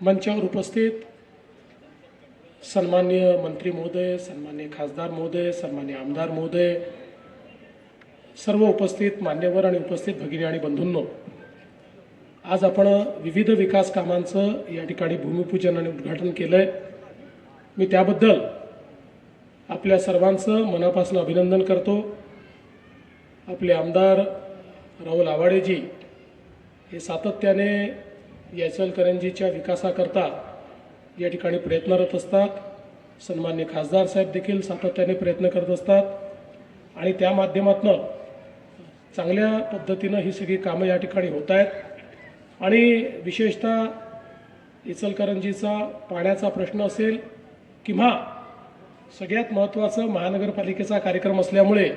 मंचावर उपस्थित सन्माननीय मंत्री महोदय, सन्माननीय खासदार महोदय, सन्माननीय आमदार महोदय, सर्व उपस्थित मान्यवर आणि उपस्थित भगिनी आणि बंधूंनो, आज आपण विविध विकास कामांचं या ठिकाणी भूमिपूजन आणि उद्घाटन केलंय। मी त्याबद्दल आपल्या सर्वांचं मनापासून अभिनंदन करतो। आपले आमदार राहुल आवाडेजी हे सातत्याने या इचलकरंजीच्या विकासाकरता या ठिकाणी प्रयत्नरत असतात। सन्माननीय खासदार साहेब देखील सातत्याने प्रयत्न करत असतात आणि त्या माध्यमातून चांगल्या पद्धतीनं ही सगळी कामं या ठिकाणी होत आहेत। आणि विशेषतः इचलकरंजीचा पाण्याचा प्रश्न असेल किंवा सगळ्यात महत्त्वाचं महानगरपालिकेचा कार्यक्रम असल्यामुळे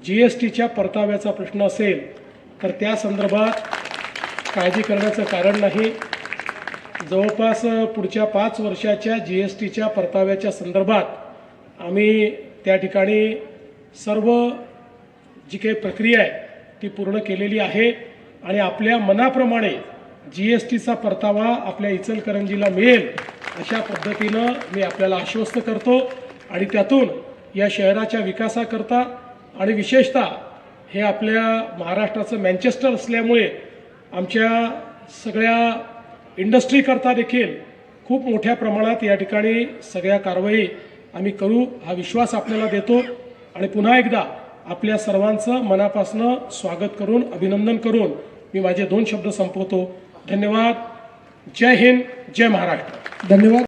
जीएसटीच्या परताव्याचा प्रश्न असेल तर त्या संदर्भात काळजी करण्याचं कारण नाही। जवळपास पुढच्या 5 वर्षाच्या जीएसटीच्या परताव्याच्या संदर्भात आम्ही त्या ठिकाणी सर्व जी काही प्रक्रिया आहे ती पूर्ण केलेली आहे आणि आपल्या मनाप्रमाणे जीएसटीचा परतावा आपल्या इचलकरंजीला मिळेल अशा पद्धतीनं मी आपल्याला आश्वस्त करतो। आणि त्यातून या शहराच्या विकासाकरता आणि विशेषतः हे आपल्या महाराष्ट्राचं मँचेस्टर असल्यामुळे आमच्या सगळ्या इंडस्ट्रीकरता देखील खूप मोठ्या प्रमाणात या ठिकाणी सगळ्या कारवाई आम्ही करू हा विश्वास आपल्याला देतो। आणि पुन्हा एकदा आपल्या सर्वांचं मनापासून स्वागत करून अभिनंदन करून मी माझे 2 शब्द संपवतो। धन्यवाद। जय हिंद, जय महाराष्ट्र। धन्यवाद।